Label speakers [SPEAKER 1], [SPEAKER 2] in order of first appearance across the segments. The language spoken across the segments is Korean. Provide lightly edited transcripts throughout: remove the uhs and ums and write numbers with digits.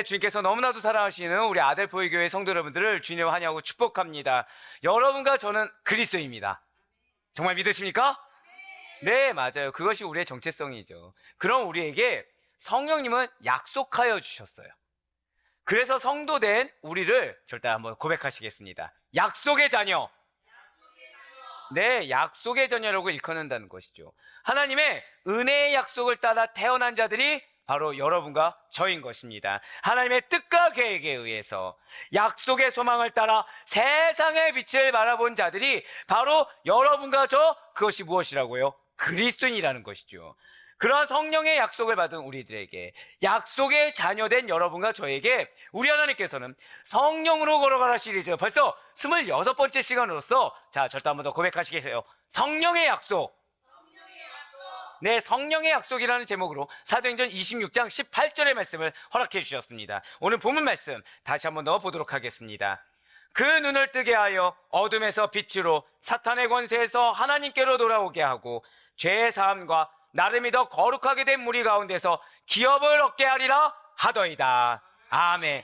[SPEAKER 1] 주님께서 너무나도 사랑하시는 우리 아델포이교회 성도 여러분들을 주님의 환영하고 축복합니다. 여러분과 저는 그리스도입니다. 정말 믿으십니까? 네, 맞아요. 그것이 우리의 정체성이죠. 그럼 우리에게 성령님은 약속하여 주셨어요. 그래서 성도된 우리를 절대 한번 고백하시겠습니다. 약속의 자녀. 네, 약속의 자녀라고 일컫는다는 것이죠. 하나님의 은혜의 약속을 따라 태어난 자들이 바로 여러분과 저인 것입니다. 하나님의 뜻과 계획에 의해서 약속의 소망을 따라 세상의 빛을 바라본 자들이 바로 여러분과 저, 그것이 무엇이라고요? 그리스도인이라는 것이죠. 그러한 성령의 약속을 받은 우리들에게, 약속의 자녀된 여러분과 저에게 우리 하나님께서는 성령으로 걸어가라 시리즈 벌써 26번째 시간으로서, 자, 절대 한 번 더 고백하시겠어요? 성령의 약속. 네, 성령의 약속이라는 제목으로 사도행전 26장 18절의 말씀을 허락해 주셨습니다. 오늘 본문 말씀 다시 한 번 더 보도록 하겠습니다. 그 눈을 뜨게 하여 어둠에서 빛으로, 사탄의 권세에서 하나님께로 돌아오게 하고, 죄의 사함과 나를 믿어 거룩하게 된 무리 가운데서 기업을 얻게 하리라 하더이다. 아멘.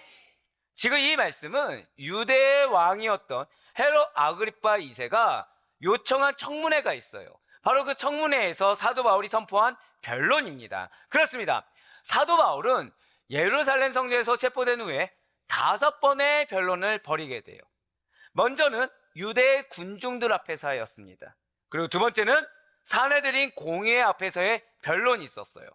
[SPEAKER 1] 지금 이 말씀은 유대의 왕이었던 헤롯 아그리파 2세가 요청한 청문회가 있어요. 바로 그 청문회에서 사도 바울이 선포한 변론입니다. 그렇습니다. 사도 바울은 예루살렘 성전에서 체포된 후에 5번의 변론을 벌이게 돼요. 먼저는 유대의 군중들 앞에서 하였습니다. 그리고 두 번째는 사내들인 공회 앞에서의 변론이 있었어요.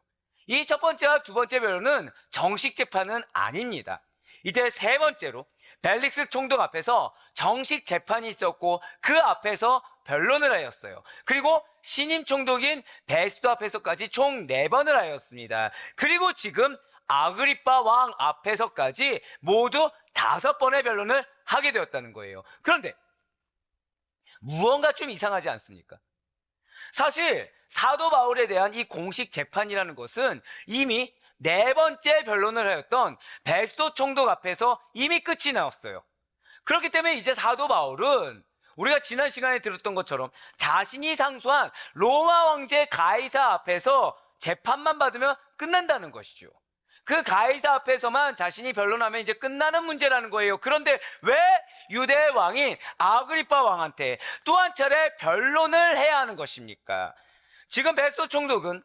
[SPEAKER 1] 이 첫 번째와 두 번째 변론은 정식 재판은 아닙니다. 이제 세 번째로 벨릭스 총독 앞에서 정식 재판이 있었고, 그 앞에서 변론을 하였어요. 그리고 신임 총독인 베스도 앞에서까지 총 4번을 하였습니다. 그리고 지금 아그리파 왕 앞에서까지 모두 5번의 변론을 하게 되었다는 거예요. 그런데 무언가 좀 이상하지 않습니까? 사실 사도 바울에 대한 이 공식 재판이라는 것은 이미 4번째 변론을 하였던 베스도 총독 앞에서 이미 끝이 나왔어요. 그렇기 때문에 이제 사도 바울은 우리가 지난 시간에 들었던 것처럼 자신이 상소한 로마 황제 가이사 앞에서 재판만 받으면 끝난다는 것이죠. 그 가이사 앞에서만 자신이 변론하면 이제 끝나는 문제라는 거예요. 그런데 왜 유대 왕인 아그리파 왕한테 또 한 차례 변론을 해야 하는 것입니까? 지금 베스도 총독은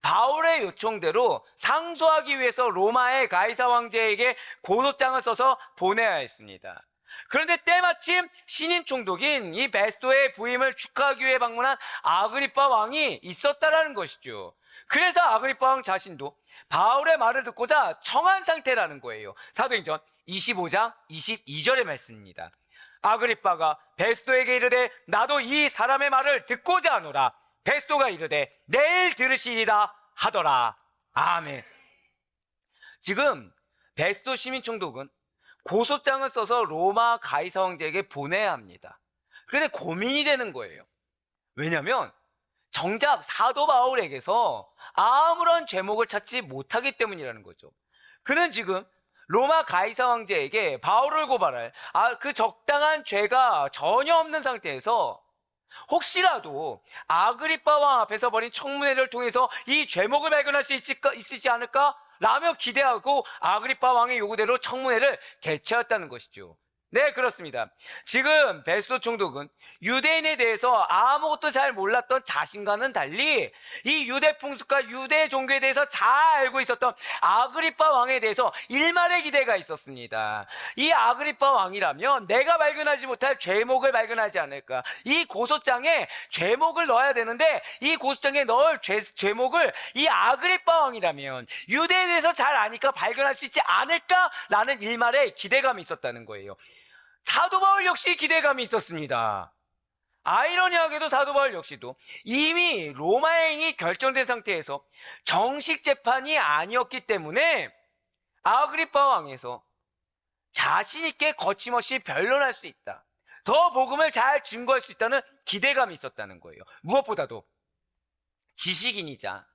[SPEAKER 1] 바울의 요청대로 상소하기 위해서 로마의 가이사 황제에게 고소장을 써서 보내야 했습니다. 그런데 때마침 신임 총독인 이 베스도의 부임을 축하하기 위해 방문한 아그리파 왕이 있었다라는 것이죠. 그래서 아그리파 왕 자신도 바울의 말을 듣고자 청한 상태라는 거예요. 사도행전 25장 22절의 말씀입니다. 아그리파가 베스도에게 이르되 나도 이 사람의 말을 듣고자 하노라. 베스도가 이르되 내일 들으시리라 하더라. 아멘. 지금 베스도 시민총독은 고소장을 써서 로마 가이사 황제에게 보내야 합니다. 근데 고민이 되는 거예요. 왜냐하면 정작 사도 바울에게서 아무런 죄목을 찾지 못하기 때문이라는 거죠. 그는 지금 로마 가이사 황제에게 바울을 고발할 그 적당한 죄가 전혀 없는 상태에서 혹시라도 아그리파 왕 앞에서 벌인 청문회를 통해서 이 죄목을 발견할 수 있지 않을까? 라며 기대하고 아그리파 왕의 요구대로 청문회를 개최했다는 것이죠. 네, 그렇습니다. 지금 베스도 총독은 유대인에 대해서 아무것도 잘 몰랐던 자신과는 달리 이 유대 풍습과 유대 종교에 대해서 잘 알고 있었던 아그리파 왕에 대해서 일말의 기대가 있었습니다. 이 아그리파 왕이라면 내가 발견하지 못할 죄목을 발견하지 않을까? 이 고소장에 죄목을 넣어야 되는데 이 고소장에 넣을 죄목을 이 아그리파 왕이라면 유대에 대해서 잘 아니까 발견할 수 있지 않을까라는 일말의 기대감이 있었다는 거예요. 사도 바울 역시 기대감이 있었습니다. 아이러니하게도 사도 바울 역시도 이미 로마행이 결정된 상태에서 정식 재판이 아니었기 때문에 아그리파 왕에서 자신 있게 거침없이 변론할 수 있다, 더 복음을 잘 증거할 수 있다는 기대감이 있었다는 거예요. 무엇보다도 지식인이자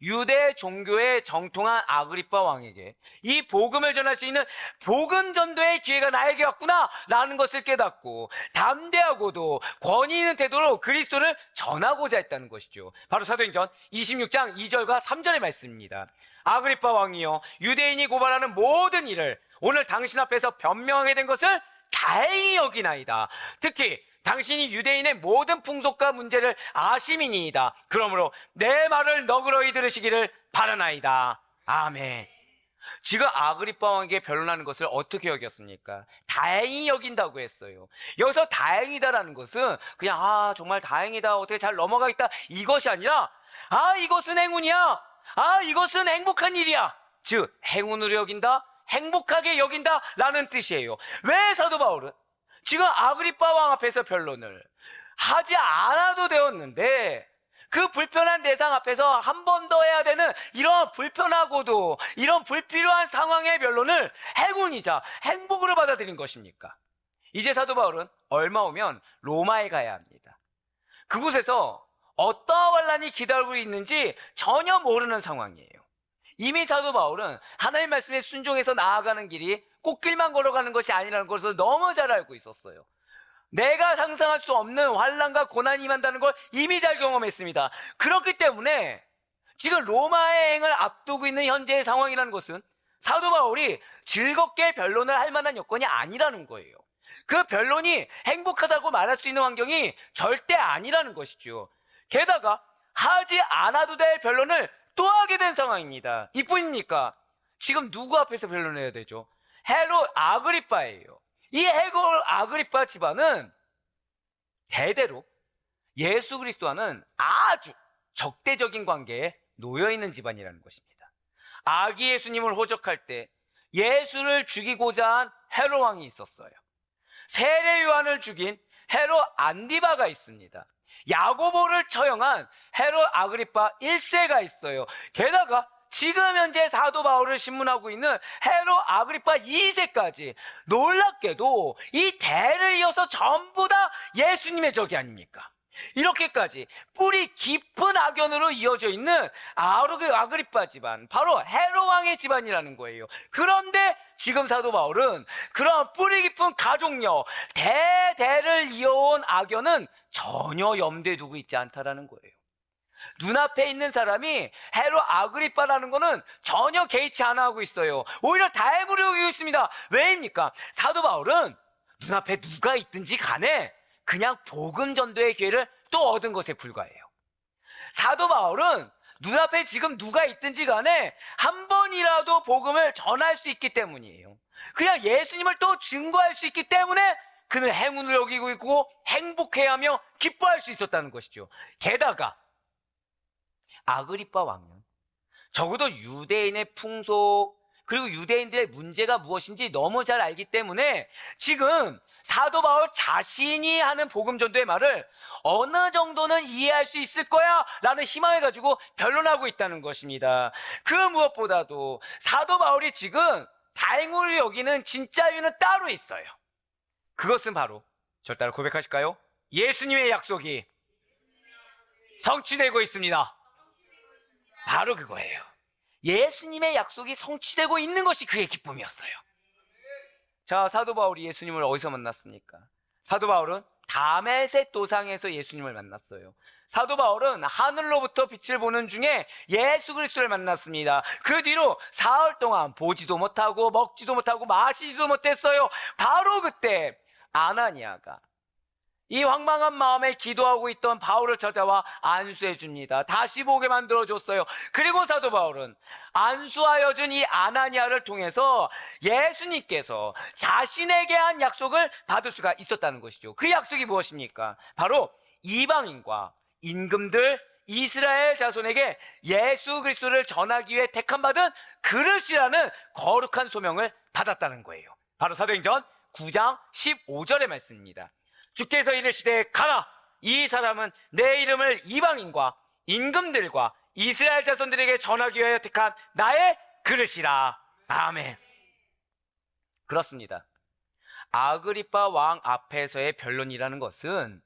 [SPEAKER 1] 유대 종교에 정통한 아그리빠 왕에게 이 복음을 전할 수 있는 복음 전도의 기회가 나에게 왔구나 라는 것을 깨닫고 담대하고도 권위 있는 태도로 그리스도를 전하고자 했다는 것이죠. 바로 사도행전 26장 2절과 3절의 말씀입니다. 아그리빠 왕이여, 유대인이 고발하는 모든 일을 오늘 당신 앞에서 변명하게 된 것을 다행히 여기나이다. 특히 당신이 유대인의 모든 풍속과 문제를 아심이니이다. 그러므로 내 말을 너그러이 들으시기를 바라나이다. 아멘. 지금 아그리빠 왕에게 변론하는 것을 어떻게 여겼습니까? 다행히 여긴다고 했어요. 여기서 다행이다라는 것은 그냥 정말 다행이다, 어떻게 잘 넘어가겠다, 이것이 아니라 이것은 행운이야, 이것은 행복한 일이야, 즉 행운으로 여긴다, 행복하게 여긴다 라는 뜻이에요. 왜 사도 바울은 지금 아그리빠 왕 앞에서 변론을 하지 않아도 되었는데 그 불편한 대상 앞에서 한 번 더 해야 되는 이런 불편하고도 이런 불필요한 상황의 변론을 행운이자 행복으로 받아들인 것입니까? 이제 사도 바울은 얼마 오면 로마에 가야 합니다. 그곳에서 어떠한 환란이 기다리고 있는지 전혀 모르는 상황이에요. 이미 사도 바울은 하나님 말씀에 순종해서 나아가는 길이 꽃길만 걸어가는 것이 아니라는 것을 너무 잘 알고 있었어요. 내가 상상할 수 없는 환난과 고난이 임한다는 걸 이미 잘 경험했습니다. 그렇기 때문에 지금 로마의 행을 앞두고 있는 현재의 상황이라는 것은 사도 바울이 즐겁게 변론을 할 만한 여건이 아니라는 거예요. 그 변론이 행복하다고 말할 수 있는 환경이 절대 아니라는 것이죠. 게다가 하지 않아도 될 변론을 또 하게 된 상황입니다. 이뿐입니까? 지금 누구 앞에서 변론해야 되죠? 헤롯 아그리빠예요. 이 헤롯 아그리빠 집안은 대대로 예수 그리스도와는 아주 적대적인 관계에 놓여있는 집안이라는 것입니다. 아기 예수님을 호적할 때 예수를 죽이고자 한 헤롯 왕이 있었어요. 세례 요한을 죽인 헤롯 안디바가 있습니다. 야고보를 처형한 헤롯 아그리빠 1세가 있어요. 게다가 지금 현재 사도 바울을 신문하고 있는 헤롯 아그리빠 2세까지 놀랍게도 이 대를 이어서 전부 다 예수님의 적이 아닙니까? 이렇게까지 뿌리 깊은 악연으로 이어져 있는 아그리빠 집안, 바로 헤롯 왕의 집안이라는 거예요. 그런데 지금 사도 바울은 그런 뿌리 깊은 가족력, 대대를 이어온 악연은 전혀 염두에 두고 있지 않다라는 거예요. 눈앞에 있는 사람이 헤롯 아그리빠라는 거는 전혀 개의치 않아 하고 있어요. 오히려 다행으로 여기고 있습니다. 왜입니까? 사도 바울은 눈앞에 누가 있든지 간에 그냥 복음 전도의 기회를 또 얻은 것에 불과해요. 사도 바울은 눈앞에 지금 누가 있든지 간에 한 번이라도 복음을 전할 수 있기 때문이에요. 그냥 예수님을 또 증거할 수 있기 때문에 그는 행운을 여기고 있고 행복해하며 기뻐할 수 있었다는 것이죠. 게다가 아그리빠 왕은 적어도 유대인의 풍속 그리고 유대인들의 문제가 무엇인지 너무 잘 알기 때문에 지금 사도 바울 자신이 하는 복음 전도의 말을 어느 정도는 이해할 수 있을 거야 라는 희망을 가지고 변론하고 있다는 것입니다. 그 무엇보다도 사도 바울이 지금 다행으로 여기는 진짜 이유는 따로 있어요. 그것은 바로 저를 따라 고백하실까요? 예수님의 약속이 성취되고 있습니다. 바로 그거예요. 예수님의 약속이 성취되고 있는 것이 그의 기쁨이었어요. 자, 사도 바울이 예수님을 어디서 만났습니까? 사도 바울은 다메섹 도상에서 예수님을 만났어요. 사도 바울은 하늘로부터 빛을 보는 중에 예수 그리스도를 만났습니다. 그 뒤로 사흘 동안 보지도 못하고 먹지도 못하고 마시지도 못했어요. 바로 그때 아나니아가 이 황망한 마음에 기도하고 있던 바울을 찾아와 안수해 줍니다. 다시 보게 만들어줬어요. 그리고 사도 바울은 안수하여 준 이 아나니아를 통해서 예수님께서 자신에게 한 약속을 받을 수가 있었다는 것이죠. 그 약속이 무엇입니까? 바로 이방인과 임금들 이스라엘 자손에게 예수 그리스도를 전하기 위해 택함받은 그릇이라는 거룩한 소명을 받았다는 거예요. 바로 사도행전 9장 15절의 말씀입니다. 주께서 이르시되 가라, 이 사람은 내 이름을 이방인과 임금들과 이스라엘 자손들에게 전하기 위하여 택한 나의 그릇이라. 아멘. 그렇습니다. 아그리빠 왕 앞에서의 변론이라는 것은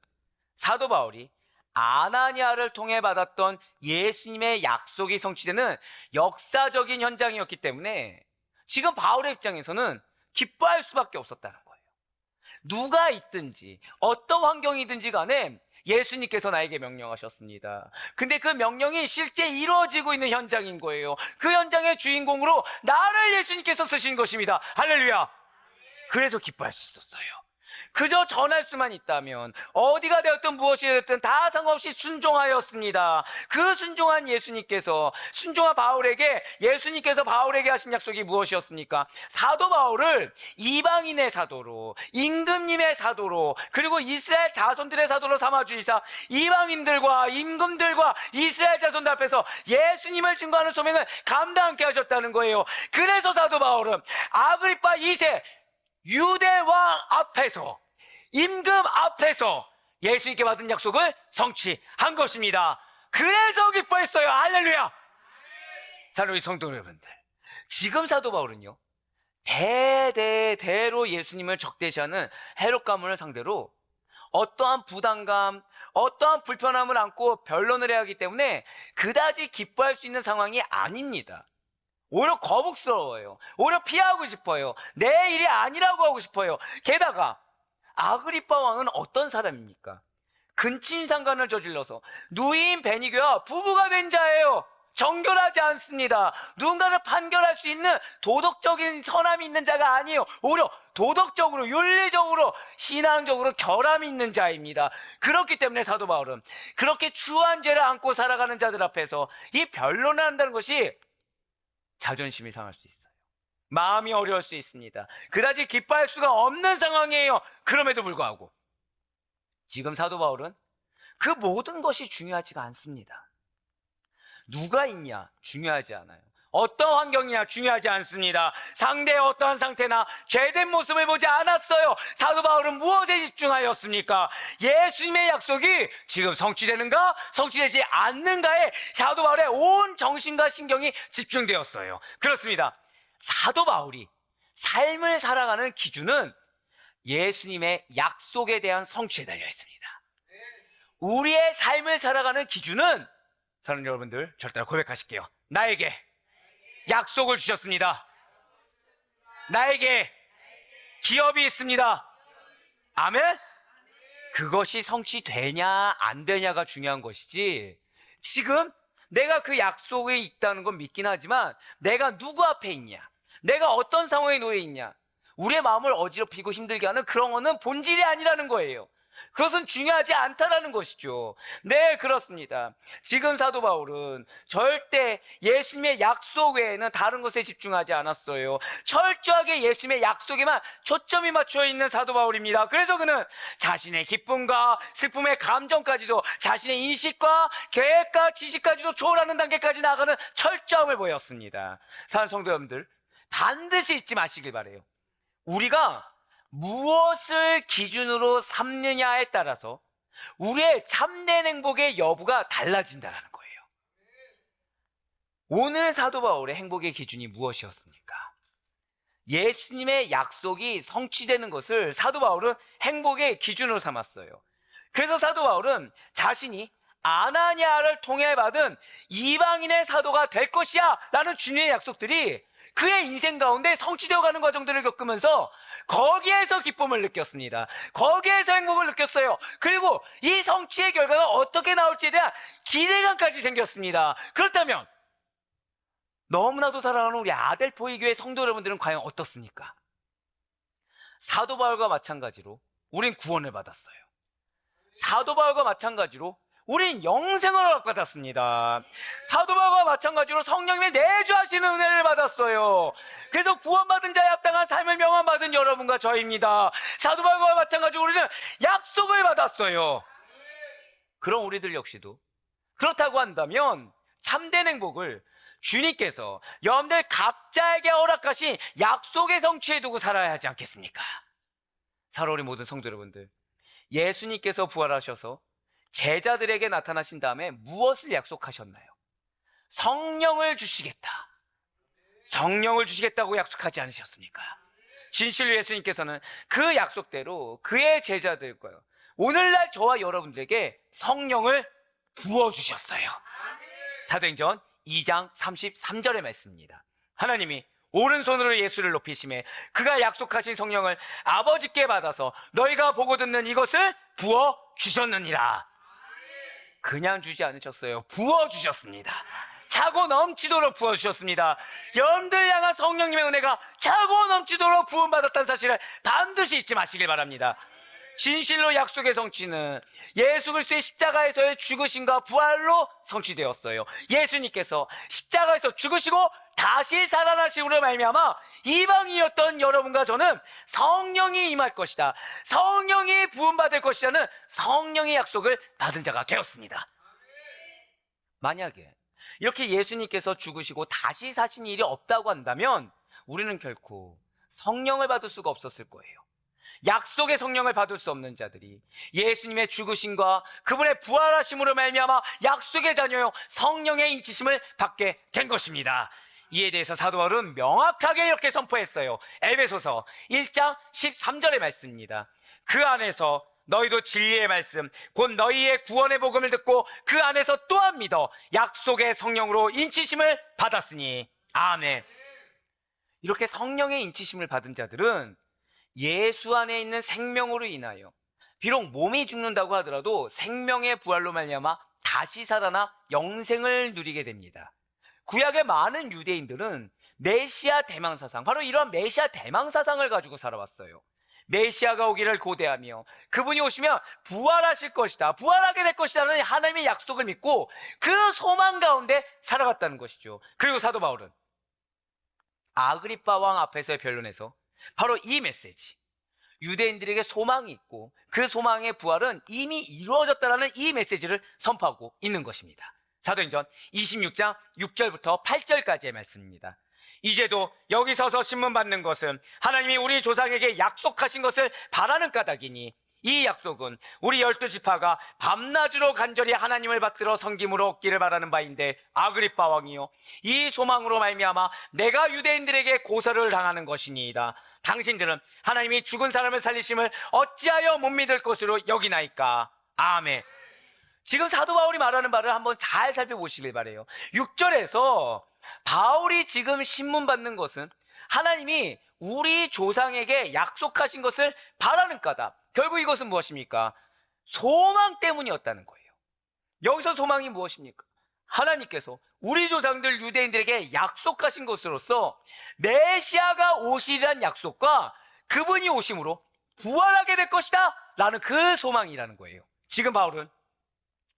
[SPEAKER 1] 사도 바울이 아나니아를 통해 받았던 예수님의 약속이 성취되는 역사적인 현장이었기 때문에 지금 바울의 입장에서는 기뻐할 수밖에 없었다는 거예요. 누가 있든지 어떤 환경이든지 간에 예수님께서 나에게 명령하셨습니다. 근데 그 명령이 실제 이루어지고 있는 현장인 거예요. 그 현장의 주인공으로 나를 예수님께서 쓰신 것입니다. 할렐루야. 그래서 기뻐할 수 있었어요. 그저 전할 수만 있다면 어디가 되었든 무엇이 되었든 다 상관없이 순종하였습니다. 그 순종한 예수님께서, 순종한 바울에게, 예수님께서 바울에게 하신 약속이 무엇이었습니까? 사도 바울을 이방인의 사도로, 임금님의 사도로, 그리고 이스라엘 자손들의 사도로 삼아주시사 이방인들과 임금들과 이스라엘 자손들 앞에서 예수님을 증거하는 소명을 감당하게 하셨다는 거예요. 그래서 사도 바울은 아그리파 2세 유대왕 앞에서, 임금 앞에서 예수님께 받은 약속을 성취한 것입니다. 그래서 기뻐했어요. 할렐루야. 사랑하는 성도 여러분들, 지금 사도 바울은요, 대대대로 예수님을 적대시하는 헤롯 가문을 상대로 어떠한 부담감, 어떠한 불편함을 안고 변론을 해야 하기 때문에 그다지 기뻐할 수 있는 상황이 아닙니다. 오히려 거북스러워요. 오히려 피하고 싶어요. 내 일이 아니라고 하고 싶어요. 게다가 아그리빠 왕은 어떤 사람입니까? 근친상간을 저질러서 누이인 베니게와 부부가 된 자예요. 정결하지 않습니다. 누군가를 판결할 수 있는 도덕적인 선함이 있는 자가 아니에요. 오히려 도덕적으로, 윤리적으로, 신앙적으로 결함이 있는 자입니다. 그렇기 때문에 사도 바울은 그렇게 추한 죄를 안고 살아가는 자들 앞에서 이 변론을 한다는 것이 자존심이 상할 수 있어요. 마음이 어려울 수 있습니다. 그다지 기뻐할 수가 없는 상황이에요. 그럼에도 불구하고 지금 사도 바울은 그 모든 것이 중요하지가 않습니다. 누가 있냐 중요하지 않아요. 어떤 환경이냐 중요하지 않습니다. 상대의 어떠한 상태나 죄된 모습을 보지 않았어요. 사도 바울은 무엇에 집중하였습니까? 예수님의 약속이 지금 성취되는가 성취되지 않는가에 사도 바울의 온 정신과 신경이 집중되었어요. 그렇습니다. 사도 바울이 삶을 살아가는 기준은 예수님의 약속에 대한 성취에 달려 있습니다. 우리의 삶을 살아가는 기준은, 사랑하는 여러분들, 절대로 고백하실게요. 나에게 약속을 주셨습니다. 나에게 기업이 있습니다. 아멘? 그것이 성취되냐 안 되냐가 중요한 것이지, 지금 내가 그 약속에 있다는 건 믿긴 하지만 내가 누구 앞에 있냐, 내가 어떤 상황에 놓여 있냐, 우리의 마음을 어지럽히고 힘들게 하는 그런 거는 본질이 아니라는 거예요. 그것은 중요하지 않다라는 것이죠. 네, 그렇습니다. 지금 사도 바울은 절대 예수님의 약속 외에는 다른 것에 집중하지 않았어요. 철저하게 예수님의 약속에만 초점이 맞춰 있는 사도 바울입니다. 그래서 그는 자신의 기쁨과 슬픔의 감정까지도, 자신의 인식과 계획과 지식까지도 초월하는 단계까지 나가는 철저함을 보였습니다. 사랑하는 성도 여러분들, 반드시 잊지 마시길 바라요. 우리가 무엇을 기준으로 삼느냐에 따라서 우리의 참된 행복의 여부가 달라진다는 거예요. 오늘 사도 바울의 행복의 기준이 무엇이었습니까? 예수님의 약속이 성취되는 것을 사도 바울은 행복의 기준으로 삼았어요. 그래서 사도 바울은 자신이 아나니아를 통해 받은 이방인의 사도가 될 것이야 라는 주님의 약속들이 그의 인생 가운데 성취되어 가는 과정들을 겪으면서 거기에서 기쁨을 느꼈습니다. 거기에서 행복을 느꼈어요. 그리고 이 성취의 결과가 어떻게 나올지에 대한 기대감까지 생겼습니다. 그렇다면 너무나도 사랑하는 우리 아델포이 교회 성도 여러분들은 과연 어떻습니까? 사도 바울과 마찬가지로 우린 구원을 받았어요. 사도 바울과 마찬가지로 우린 영생을 받았습니다. 사도 바울과 마찬가지로 성령님의 내주하시는 은혜를 받았어요. 그래서 구원받은 자에 합당한 삶을 명함받은 여러분과 저입니다. 사도 바울과 마찬가지로 우리는 약속을 받았어요. 그럼 우리들 역시도 그렇다고 한다면 참된 행복을 주님께서 여러분들 각자에게 허락하신 약속의 성취에 두고 살아야 하지 않겠습니까? 사랑 우리 모든 성도 여러분들, 예수님께서 부활하셔서 제자들에게 나타나신 다음에 무엇을 약속하셨나요? 성령을 주시겠다. 성령을 주시겠다고 약속하지 않으셨습니까? 진실로 예수님께서는 그 약속대로 그의 제자들과요, 오늘날 저와 여러분들에게 성령을 부어주셨어요. 사도행전 2장 33절의 말씀입니다. 하나님이 오른손으로 예수를 높이심에 그가 약속하신 성령을 아버지께 받아서 너희가 보고 듣는 이것을 부어주셨느니라. 그냥 주지 않으셨어요. 부어주셨습니다. 차고 넘치도록 부어주셨습니다. 여러분들 향한 성령님의 은혜가 차고 넘치도록 부음받았다는 사실을 반드시 잊지 마시길 바랍니다. 진실로 약속의 성취는 예수 그리스도의 십자가에서의 죽으심과 부활로 성취되었어요. 예수님께서 십자가에서 죽으시고 다시 살아나심으로 말미암아 이방인이었던 여러분과 저는 성령이 임할 것이다, 성령이 부음받을 것이라는 성령의 약속을 받은 자가 되었습니다. 만약에 이렇게 예수님께서 죽으시고 다시 사신 일이 없다고 한다면 우리는 결코 성령을 받을 수가 없었을 거예요. 약속의 성령을 받을 수 없는 자들이 예수님의 죽으심과 그분의 부활하심으로 말미암아 약속의 자녀요 성령의 인치심을 받게 된 것입니다. 이에 대해서 사도 바울은 명확하게 이렇게 선포했어요. 에베소서 1장 13절의 말씀입니다. 그 안에서 너희도 진리의 말씀 곧 너희의 구원의 복음을 듣고 그 안에서 또한 믿어 약속의 성령으로 인치심을 받았으니 아멘. 이렇게 성령의 인치심을 받은 자들은 예수 안에 있는 생명으로 인하여 비록 몸이 죽는다고 하더라도 생명의 부활로 말미암아 다시 살아나 영생을 누리게 됩니다. 구약의 많은 유대인들은 메시아 대망사상, 바로 이러한 메시아 대망사상을 가지고 살아왔어요. 메시아가 오기를 고대하며 그분이 오시면 부활하실 것이다, 부활하게 될 것이라는 하나님의 약속을 믿고 그 소망 가운데 살아갔다는 것이죠. 그리고 사도 바울은 아그리빠 왕 앞에서의 변론에서 바로 이 메시지, 유대인들에게 소망이 있고 그 소망의 부활은 이미 이루어졌다는 이 메시지를 선포하고 있는 것입니다. 사도행전 26장 6절부터 8절까지의 말씀입니다. 이제도 여기 서서 신문 받는 것은 하나님이 우리 조상에게 약속하신 것을 바라는 까닭이니 이 약속은 우리 12지파가 밤낮으로 간절히 하나님을 받들어 섬김으로 얻기를 바라는 바인데 아그리빠 왕이요 이 소망으로 말미암아 내가 유대인들에게 고사를 당하는 것이니이다. 당신들은 하나님이 죽은 사람을 살리심을 어찌하여 못 믿을 것으로 여기나이까. 아멘. 지금 사도 바울이 말하는 바를 한번 잘 살펴보시길 바래요. 6절에서 바울이 지금 신문받는 것은 하나님이 우리 조상에게 약속하신 것을 바라는 까닭, 결국 이것은 무엇입니까? 소망 때문이었다는 거예요. 여기서 소망이 무엇입니까? 하나님께서 우리 조상들 유대인들에게 약속하신 것으로서 메시아가 오시리란 약속과 그분이 오심으로 부활하게 될 것이다 라는 그 소망이라는 거예요. 지금 바울은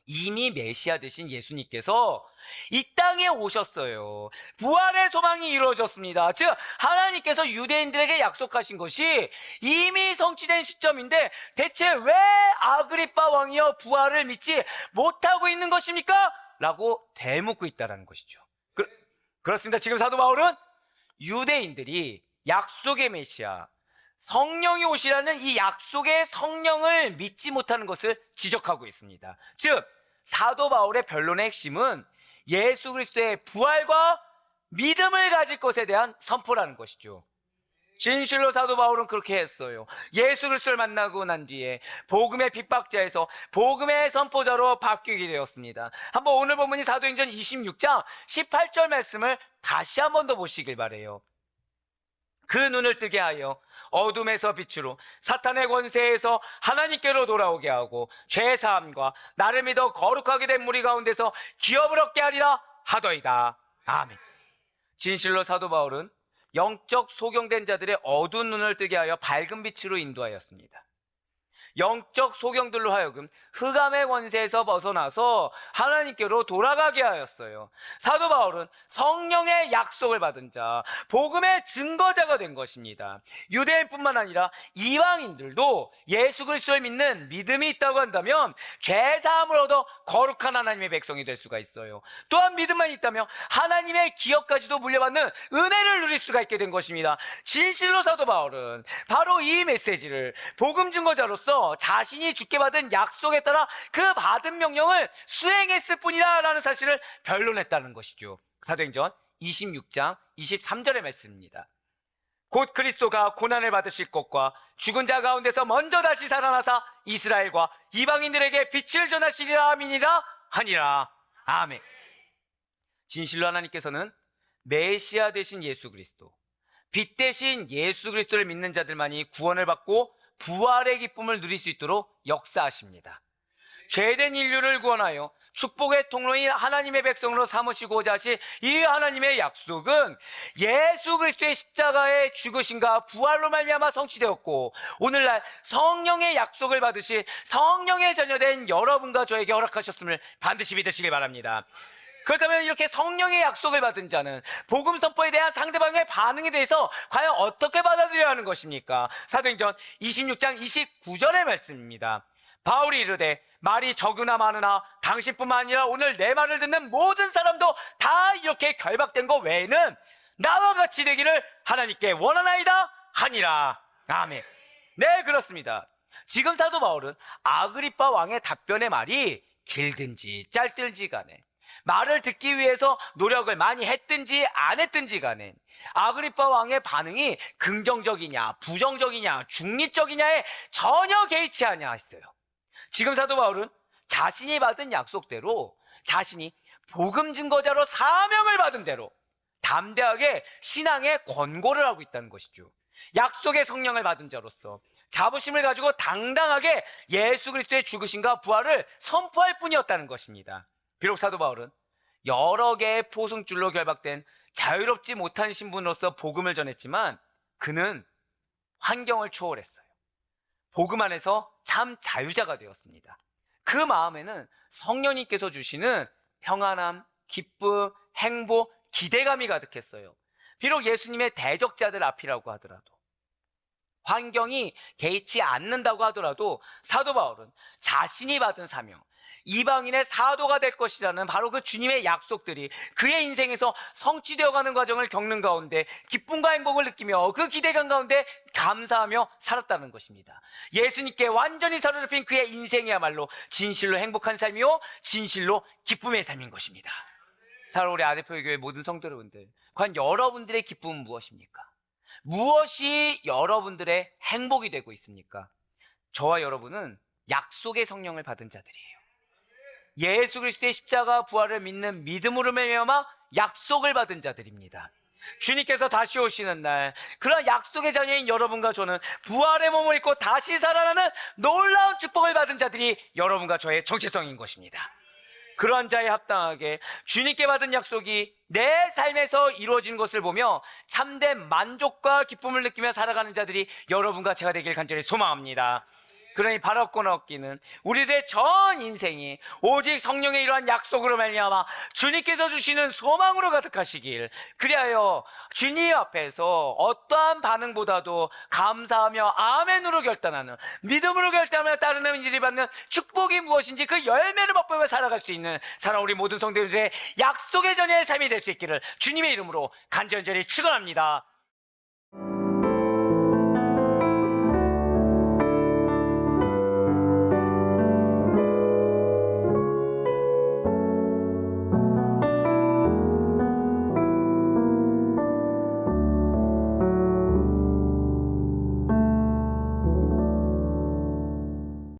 [SPEAKER 1] 이미 메시아 되신 예수님께서 이 땅에 오셨어요. 부활의 소망이 이루어졌습니다. 즉 하나님께서 유대인들에게 약속하신 것이 이미 성취된 시점인데 대체 왜 아그리빠 왕이여 부활을 믿지 못하고 있는 것입니까? 라고 되묻고 있다는 것이죠. 그렇습니다. 지금 사도 바울은 유대인들이 약속의 메시아 성령이 오시라는 이 약속의 성령을 믿지 못하는 것을 지적하고 있습니다. 즉 사도 바울의 변론의 핵심은 예수 그리스도의 부활과 믿음을 가질 것에 대한 선포라는 것이죠. 진실로 사도 바울은 그렇게 했어요. 예수 그리스도를 만나고 난 뒤에 복음의 핍박자에서 복음의 선포자로 바뀌게 되었습니다. 한번 오늘 본문이 사도행전 26장 18절 말씀을 다시 한 번 더 보시길 바래요. 그 눈을 뜨게 하여 어둠에서 빛으로 사탄의 권세에서 하나님께로 돌아오게 하고 죄사함과 나를 믿어 거룩하게 된 무리 가운데서 기업을 얻게 하리라 하더이다. 아멘. 진실로 사도 바울은 영적 소경된 자들의 어두운 눈을 뜨게 하여 밝은 빛으로 인도하였습니다. 영적 소경들로 하여금 흑암의 권세에서 벗어나서 하나님께로 돌아가게 하였어요. 사도 바울은 성령의 약속을 받은 자, 복음의 증거자가 된 것입니다. 유대인뿐만 아니라 이방인들도 예수 그리스도를 믿는 믿음이 있다고 한다면 죄사함을 얻어 거룩한 하나님의 백성이 될 수가 있어요. 또한 믿음만 있다면 하나님의 기업까지도 물려받는 은혜를 누릴 수가 있게 된 것입니다. 진실로 사도 바울은 바로 이 메시지를 복음 증거자로서 자신이 주께 받은 약속에 따라 그 받은 명령을 수행했을 뿐이다 라는 사실을 변론했다는 것이죠. 사도행전 26장 23절의 말씀입니다. 곧 그리스도가 고난을 받으실 것과 죽은 자 가운데서 먼저 다시 살아나사 이스라엘과 이방인들에게 빛을 전하시리라. 아멘이라 하니라. 아멘. 진실로 하나님께서는 메시아 되신 예수 그리스도, 빛 대신 예수 그리스도를 믿는 자들만이 구원을 받고 부활의 기쁨을 누릴 수 있도록 역사하십니다. 죄된 인류를 구원하여 축복의 통로인 하나님의 백성으로 삼으시고자 하신 이 하나님의 약속은 예수 그리스도의 십자가의 죽으심과 부활로 말미암아 성취되었고, 오늘날 성령의 약속을 받으시 성령의 자녀된 여러분과 저에게 허락하셨음을 반드시 믿으시길 바랍니다. 그렇다면 이렇게 성령의 약속을 받은 자는 복음 선포에 대한 상대방의 반응에 대해서 과연 어떻게 받아들여야 하는 것입니까? 사도행전 26장 29절의 말씀입니다. 바울이 이르되 말이 적으나 많으나 당신뿐만 아니라 오늘 내 말을 듣는 모든 사람도 다 이렇게 결박된 것 외에는 나와 같이 되기를 하나님께 원하나이다 하니라. 아멘. 네, 그렇습니다. 지금 사도 바울은 아그리빠 왕의 답변의 말이 길든지 짧든지 간에, 말을 듣기 위해서 노력을 많이 했든지 안 했든지 간에 아그리빠 왕의 반응이 긍정적이냐 부정적이냐 중립적이냐에 전혀 개의치 않냐 했어요. 지금 사도 바울은 자신이 받은 약속대로, 자신이 복음 증거자로 사명을 받은 대로 담대하게 신앙의 권고를 하고 있다는 것이죠. 약속의 성령을 받은 자로서 자부심을 가지고 당당하게 예수 그리스도의 죽으심과 부활을 선포할 뿐이었다는 것입니다. 비록 사도 바울은 여러 개의 포승줄로 결박된 자유롭지 못한 신분으로서 복음을 전했지만 그는 환경을 초월했어요. 복음 안에서 참 자유자가 되었습니다. 그 마음에는 성령님께서 주시는 평안함, 기쁨, 행복, 기대감이 가득했어요. 비록 예수님의 대적자들 앞이라고 하더라도, 환경이 개의치 않는다고 하더라도 사도 바울은 자신이 받은 사명, 이방인의 사도가 될 것이라는 바로 그 주님의 약속들이 그의 인생에서 성취되어가는 과정을 겪는 가운데 기쁨과 행복을 느끼며 그 기대감 가운데 감사하며 살았다는 것입니다. 예수님께 완전히 사로잡힌 그의 인생이야말로 진실로 행복한 삶이요 진실로 기쁨의 삶인 것입니다. 사랑하는 우리 아대표의 교회 모든 성도 여러분들, 과연 여러분들의 기쁨은 무엇입니까? 무엇이 여러분들의 행복이 되고 있습니까? 저와 여러분은 약속의 성령을 받은 자들이에요. 예수 그리스도의 십자가 부활을 믿는 믿음으로 말미암아 약속을 받은 자들입니다. 주님께서 다시 오시는 날, 그런 약속의 자녀인 여러분과 저는 부활의 몸을 입고 다시 살아나는 놀라운 축복을 받은 자들이 여러분과 저의 정체성인 것입니다. 그런 자에 합당하게 주님께 받은 약속이 내 삶에서 이루어진 것을 보며 참된 만족과 기쁨을 느끼며 살아가는 자들이 여러분과 제가 되길 간절히 소망합니다. 그러니 바라고 얻기는 우리들의 전 인생이 오직 성령의 이러한 약속으로 말미암아 주님께서 주시는 소망으로 가득하시길, 그리하여 주님 앞에서 어떠한 반응보다도 감사하며 아멘으로 결단하는, 믿음으로 결단하며 따르는 일이 받는 축복이 무엇인지 그 열매를 맛보며 살아갈 수 있는 사랑하는 우리 모든 성도들의 약속의 전야의 삶이 될 수 있기를 주님의 이름으로 간절히 축원합니다.